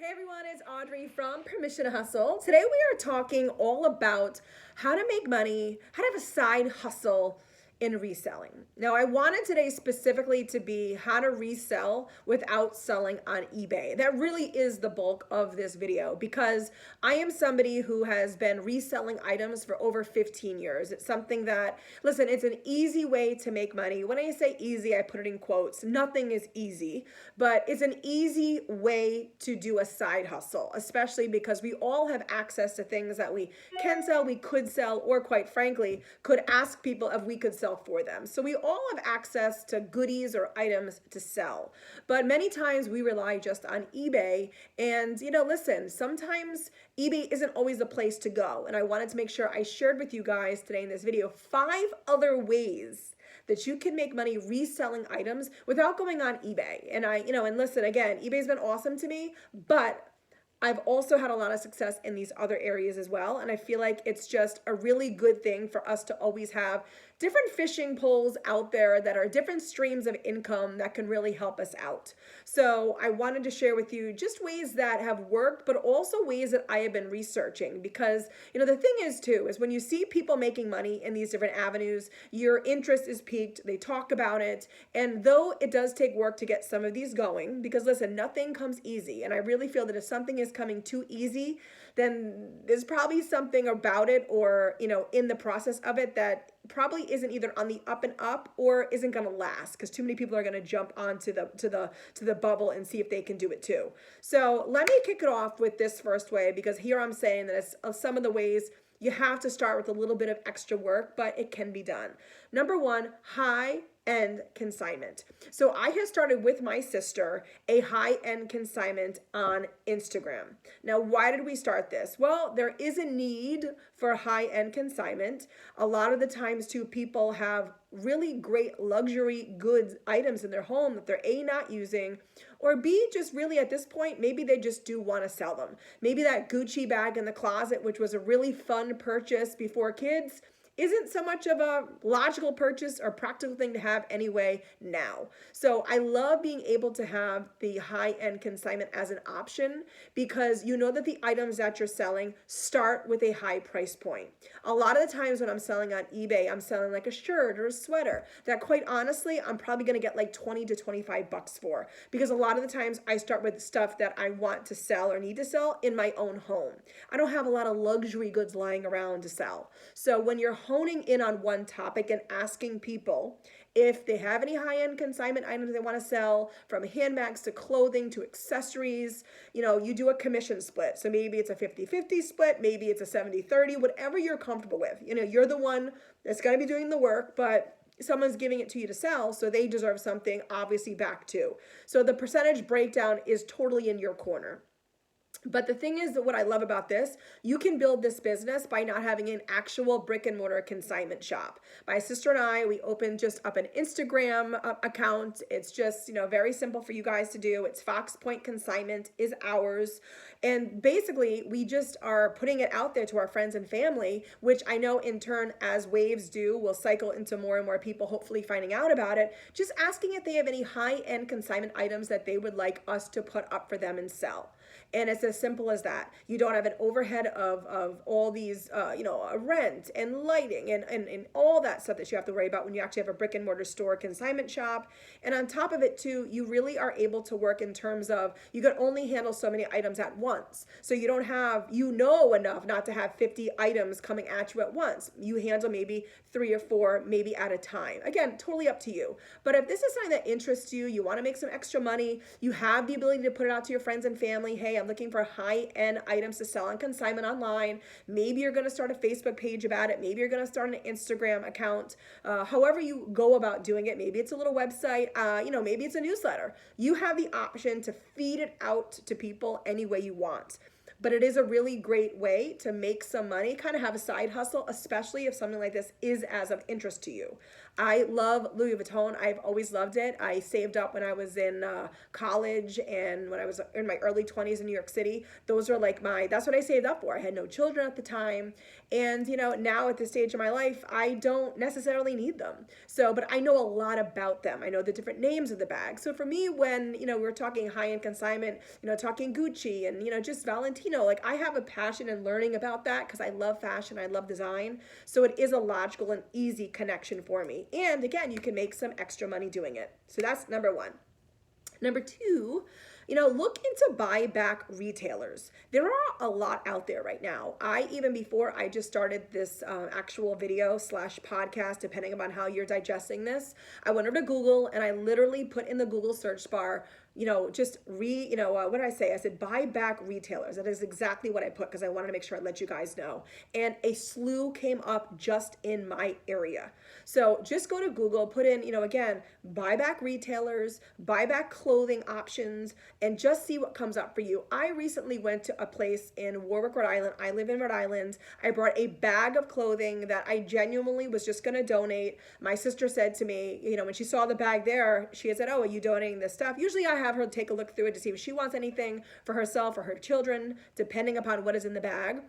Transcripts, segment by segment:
Hey everyone, it's Audrey from Permission to Hustle. Today we are talking all about how to make money, how to have a side hustle in reselling. Now, I wanted today specifically to be how to resell without selling on eBay. That really is the bulk of this video because I am somebody who has been reselling items for over 15 years. It's something that, listen, it's an easy way to make money. When I say easy, I put it in quotes. Nothing is easy, but it's an easy way to do a side hustle, especially because we all have access to things that we can sell, we could sell, or quite frankly, could ask people if we could sell for them. So we all have access to goodies or items to sell. But many times we rely just on eBay. And, listen, sometimes eBay isn't always the place to go. And I wanted to make sure I shared with you guys today in this video 5 other ways that you can make money reselling items without going on eBay. And and listen, again, eBay's been awesome to me, but I've also had a lot of success in these other areas as well. And I feel like it's just a really good thing for us to always have different fishing poles out there that are different streams of income that can really help us out. So I wanted to share with you just ways that have worked, but also ways that I have been researching because, the thing is too, is when you see people making money in these different avenues, your interest is piqued, they talk about it. And though it does take work to get some of these going, because listen, nothing comes easy. And I really feel that if something is coming too easy, then there's probably something about it or, in the process of it that probably isn't either on the up and up or isn't going to last because too many people are going to jump onto the bubble and see if they can do it too. So let me kick it off with this first way because here I'm saying that it's some of the ways you have to start with a little bit of extra work, but it can be done. Number one, high-end consignment. So I have started with my sister a high-end consignment on Instagram. Now, why did we start this? Well, there is a need for high-end consignment. A lot of the times, too, people have really great luxury goods items in their home that they're A, not using, or B, just really at this point, maybe they just do want to sell them. Maybe that Gucci bag in the closet, which was a really fun purchase before kids, isn't so much of a logical purchase or practical thing to have anyway now. So I love being able to have the high-end consignment as an option because you know that the items that you're selling start with a high price point. A lot of the times when I'm selling on eBay, I'm selling like a shirt or a sweater that quite honestly, I'm probably going to get like 20 to 25 bucks for because a lot of the times I start with stuff that I want to sell or need to sell in my own home. I don't have a lot of luxury goods lying around to sell. So when you're honing in on one topic and asking people if they have any high-end consignment items they want to sell, from handbags to clothing to accessories, you do a commission split. So maybe it's a 50-50 split, maybe it's a 70-30, whatever you're comfortable with. You're the one that's going to be doing the work, but someone's giving it to you to sell, so they deserve something obviously back too. So the percentage breakdown is totally in your corner. But the thing is that what I love about this, you can build this business by not having an actual brick and mortar consignment shop. My sister and I, we opened just up an Instagram account. It's just, very simple for you guys to do. It's Fox Point Consignment is ours. And basically, we just are putting it out there to our friends and family, which I know in turn, as waves do, will cycle into more and more people hopefully finding out about it. Just asking if they have any high-end consignment items that they would like us to put up for them and sell. And it's as simple as that. You don't have an overhead of all these, rent and lighting and all that stuff that you have to worry about when you actually have a brick and mortar store consignment shop. And on top of it too, you really are able to work in terms of you can only handle so many items at once. So you don't have, enough not to have 50 items coming at you at once. You handle maybe 3 or 4, maybe at a time. Again, totally up to you. But if this is something that interests you, you want to make some extra money, you have the ability to put it out to your friends and family. Hey, I'm looking for high-end items to sell on consignment online. Maybe you're going to start a Facebook page about it. Maybe you're going to start an Instagram account. However you go about doing it, maybe it's a little website, maybe it's a newsletter. You have the option to feed it out to people any way you want. But it is a really great way to make some money, kind of have a side hustle, especially if something like this is as of interest to you. I love Louis Vuitton. I've always loved it. I saved up when I was in college and when I was in my early 20s in New York City. Those are like that's what I saved up for. I had no children at the time. And, now at this stage of my life, I don't necessarily need them. So, but I know a lot about them. I know the different names of the bags. So for me, when, we're talking high-end consignment, talking Gucci and, just Valentino, like I have a passion in learning about that because I love fashion, I love design. So it is a logical and easy connection for me. And again, you can make some extra money doing it. So that's number one. Number two, look into buyback retailers. There are a lot out there right now. Even before I just started this actual video slash podcast, depending upon how you're digesting this, I went over to Google and I literally put in the Google search bar, what did I say? I said buyback retailers. That is exactly what I put because I wanted to make sure I let you guys know. And a slew came up just in my area. So just go to Google, put in, again, buyback retailers, buyback clothing options, and just see what comes up for you. I recently went to a place in Warwick, Rhode Island. I live in Rhode Island. I brought a bag of clothing that I genuinely was just going to donate. My sister said to me, when she saw the bag there, she had said, "Oh, are you donating this stuff?" Usually I have her take a look through it to see if she wants anything for herself or her children, depending upon what is in the bag.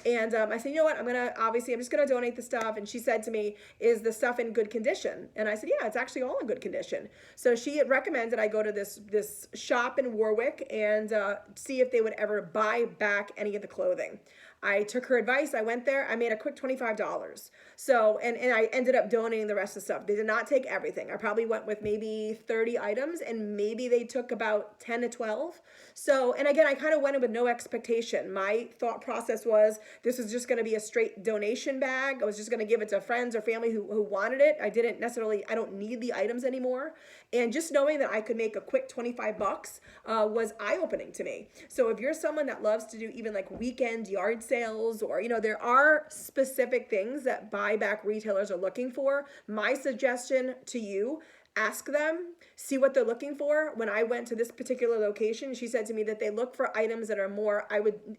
And I said, I'm just going to donate the stuff. And she said to me, "Is the stuff in good condition?" And I said, "Yeah, it's actually all in good condition." So she had recommended I go to this shop in Warwick and see if they would ever buy back any of the clothing. I took her advice. I went there. I made a quick $25. So, and I ended up donating the rest of the stuff. They did not take everything. I probably went with maybe 30 items and maybe they took about 10 to 12. So, and again, I kind of went in with no expectation. My thought process was this is just going to be a straight donation bag. I was just going to give it to friends or family who wanted it. I don't need the items anymore. And just knowing that I could make a quick 25 bucks was eye-opening to me. So if you're someone that loves to do even like weekend yard sales or, there are specific things that buyback retailers are looking for, my suggestion to you, ask them, see what they're looking for. When I went to this particular location, she said to me that they look for items that are more,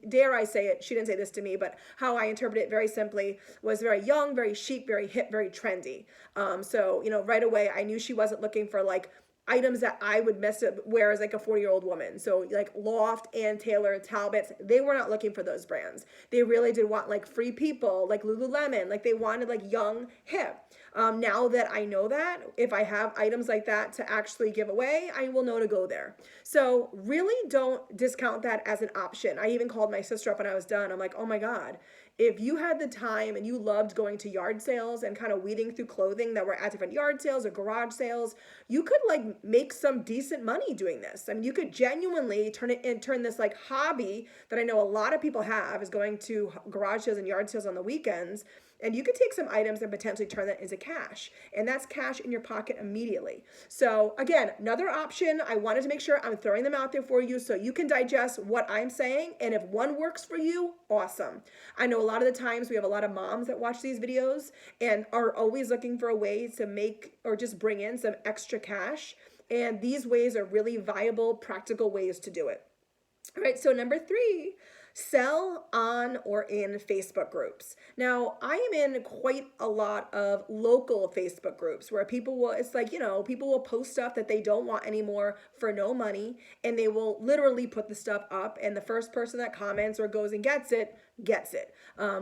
dare I say it, she didn't say this to me, but how I interpret it very simply was very young, very chic, very hip, very trendy. So, right away, I knew she wasn't looking for like items that I would wear as like a 40-year-old woman. So like Loft, Ann Taylor, Talbots, they were not looking for those brands. They really did want like Free People, like Lululemon, like they wanted like young, hip. Now that I know that, if I have items like that to actually give away, I will know to go there. So really don't discount that as an option. I even called my sister up when I was done. I'm like, oh my God, if you had the time and you loved going to yard sales and kind of weeding through clothing that were at different yard sales or garage sales, you could like make some decent money doing this. I mean, you could genuinely turn this like hobby that I know a lot of people have is going to garage sales and yard sales on the weekends. And you could take some items and potentially turn that into cash. And that's cash in your pocket immediately. So again, another option, I wanted to make sure I'm throwing them out there for you so you can digest what I'm saying. And if one works for you, awesome. I know a lot of the times we have a lot of moms that watch these videos and are always looking for a way to make or just bring in some extra cash. And these ways are really viable, practical ways to do it. All right, so number 3, sell on or in Facebook groups. Now, I am in quite a lot of local Facebook groups where people will post stuff that they don't want anymore for no money, and they will literally put the stuff up, and the first person that comments or goes and gets it.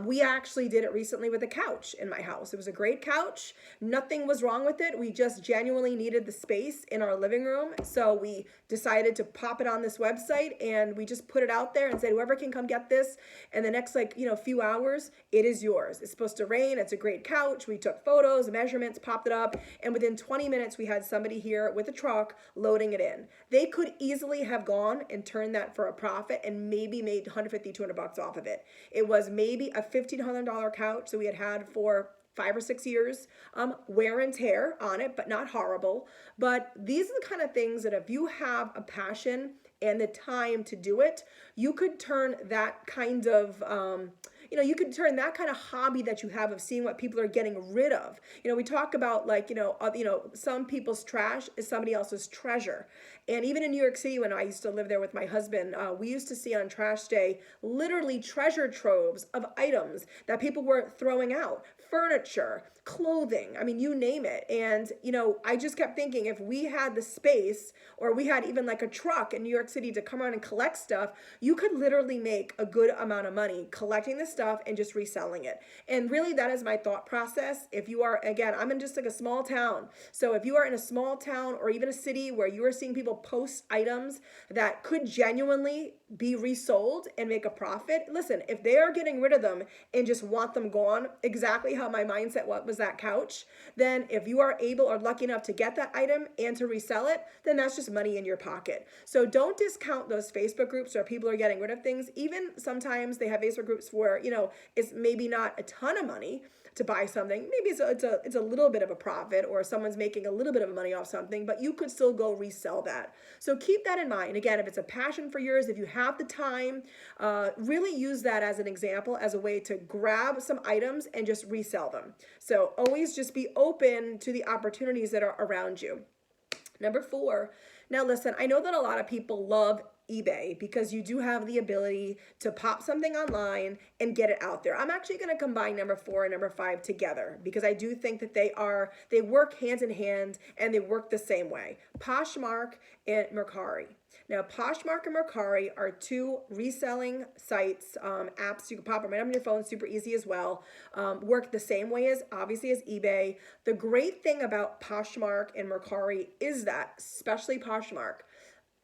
We actually did it recently with a couch in my house. It was a great couch. Nothing was wrong with it. We just genuinely needed the space in our living room. So we decided to pop it on this website and we just put it out there and said, whoever can come get this in the next few hours, it is yours. It's supposed to rain. It's a great couch. We took photos, measurements, popped it up. And within 20 minutes, we had somebody here with a truck loading it in. They could easily have gone and turned that for a profit and maybe made 150, 200 bucks off of it. It was maybe a $1,500 couch that we had for 5 or 6 years, wear and tear on it, but not horrible. But these are the kind of things that if you have a passion and the time to do it, you could turn that kind of, you could turn that kind of hobby that you have of seeing what people are getting rid of. We talk about like, some people's trash is somebody else's treasure. And even in New York City, when I used to live there with my husband, we used to see on trash day literally treasure troves of items that people were throwing out, furniture, clothing, I mean, you name it. And, I just kept thinking, if we had the space, or we had even like a truck in New York City to come around and collect stuff, you could literally make a good amount of money collecting the stuff and just reselling it. And really, that is my thought process. If you are, again, I'm in just like a small town. So if you are in a small town or even a city where you are seeing people post items that could genuinely be resold and make a profit, listen, if they are getting rid of them and just want them gone, exactly how my mindset was that couch, then if you are able or lucky enough to get that item and to resell it, then that's just money in your pocket. So don't discount those Facebook groups where people are getting rid of things. Even sometimes they have Facebook groups where, it's maybe not a ton of money to buy something. Maybe it's a little bit of a profit, or someone's making a little bit of money off something, but you could still go resell that. So keep that in mind. Again, if it's a passion for yours, if you have the time, really use that as an example, as a way to grab some items and just resell them. So always just be open to the opportunities that are around you. Number 4, now listen, I know that a lot of people love eBay because you do have the ability to pop something online and get it out there. I'm actually going to combine number 4 and number 5 together because I do think that they work hand in hand and they work the same way. Poshmark and Mercari. Now, Poshmark and Mercari are 2 reselling sites, apps. You can pop them right on your phone, super easy as well. Work the same way as, obviously, as eBay. The great thing about Poshmark and Mercari is that, especially Poshmark,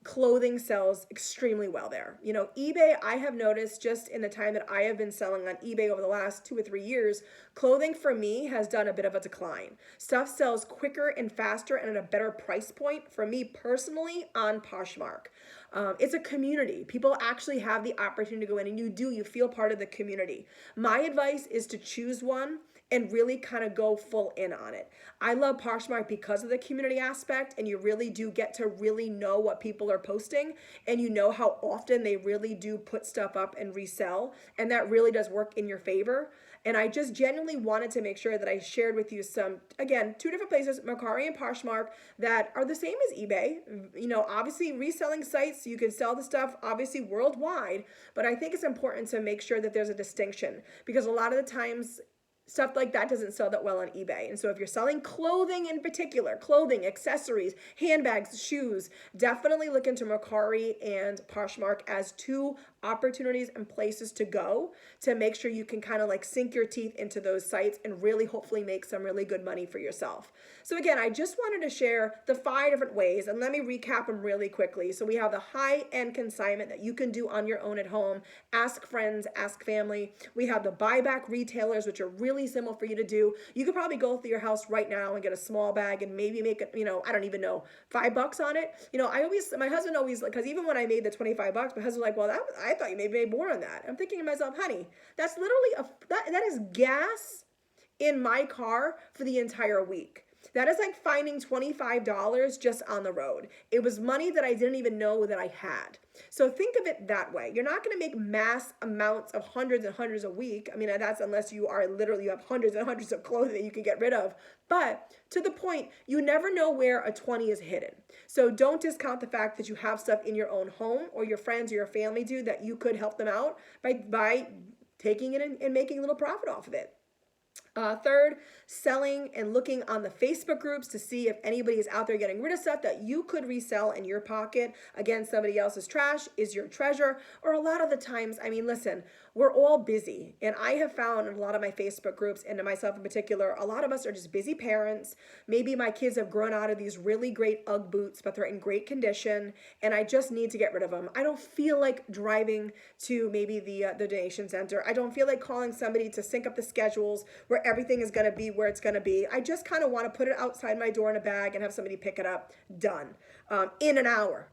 clothing sells extremely well there. eBay, I have noticed just in the time that I have been selling on eBay over the last 2 or 3 years, clothing for me has done a bit of a decline. Stuff sells quicker and faster and at a better price point for me personally on Poshmark. It's a community. People actually have the opportunity to go in, and you feel part of the community. My advice is to choose one and really kind of go full in on it. I love Poshmark because of the community aspect, and you really do get to really know what people are posting, and you know how often they really do put stuff up and resell, and that really does work in your favor. And I just genuinely wanted to make sure that I shared with you some, again, 2 different places, Mercari and Poshmark, that are the same as eBay. Obviously reselling sites, you can sell the stuff obviously worldwide, but I think it's important to make sure that there's a distinction, because a lot of the times stuff like that doesn't sell that well on eBay. And so if you're selling clothing in particular, clothing, accessories, handbags, shoes, definitely look into Mercari and Poshmark as 2 opportunities and places to go to make sure you can kind of like sink your teeth into those sites and really hopefully make some really good money for yourself. So again, I just wanted to share the 5 different ways, and let me recap them really quickly. So we have the high-end consignment that you can do on your own at home. Ask friends, ask family. We have the buyback retailers, which are really simple for you to do. You could probably go through your house right now and get a small bag and maybe make it, I don't even know, $5 on it. My husband always, because even when I made the $25, my husband was like, well, I thought you maybe made more on that. I'm thinking to myself, honey, that's literally that is gas in my car for the entire week. That is like finding $25 just on the road. It was money that I didn't even know that I had. So think of it that way. You're not going to make mass amounts of hundreds and hundreds a week. I mean, that's unless you have hundreds and hundreds of clothing that you can get rid of. But to the point, you never know where a 20 is hidden. So don't discount the fact that you have stuff in your own home, or your friends or your family do, that you could help them out by taking it and making a little profit off of it. Third, selling and looking on the Facebook groups to see if anybody is out there getting rid of stuff that you could resell in your pocket. Again, somebody else's trash is your treasure. Or a lot of the times, listen, we're all busy. And I have found in a lot of my Facebook groups, and to myself in particular, a lot of us are just busy parents. Maybe my kids have grown out of these really great UGG boots, but they're in great condition, and I just need to get rid of them. I don't feel like driving to maybe the donation center. I don't feel like calling somebody to sync up the schedules where everything is going to be where it's going to be. I just kind of want to put it outside my door in a bag and have somebody pick it up. Done. In an hour,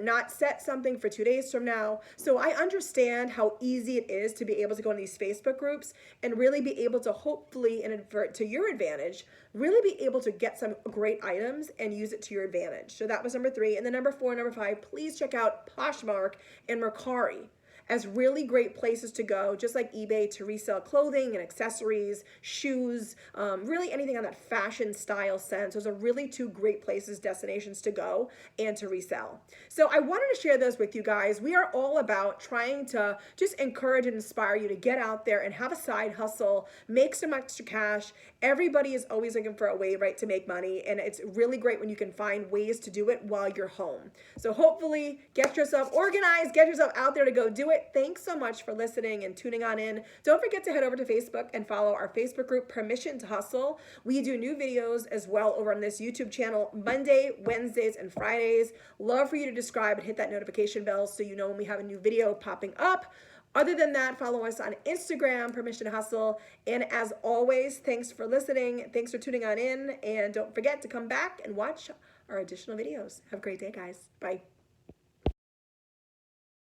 not set something for 2 days from now. So I understand how easy it is to be able to go in these Facebook groups and really be able to, hopefully, and to your advantage, really be able to get some great items and use it to your advantage. So that was number 3. And then number 4 and number 5, please check out Poshmark and Mercari. as really great places to go, just like eBay, to resell clothing and accessories, shoes, really anything on that fashion style sense. Those are really two great places, destinations to go and to resell. So I wanted to share this with you guys. We are all about trying to just encourage and inspire you to get out there and have a side hustle, make some extra cash. Everybody is always looking for a way, right, to make money, and it's really great when you can find ways to do it while you're home. So hopefully get yourself organized, get yourself out there to go do it. Thanks so much for listening and tuning on in. Don't forget to head over to Facebook and follow our Facebook group, Permission to Hustle. We do new videos as well over on this YouTube channel Monday, Wednesdays, and Fridays. Love for you to subscribe and hit that notification bell so you know when we have a new video popping up. Other than that, follow us on Instagram, Permission to Hustle. And as always, thanks for listening. Thanks for tuning on in. And don't forget to come back and watch our additional videos. Have a great day, guys. Bye.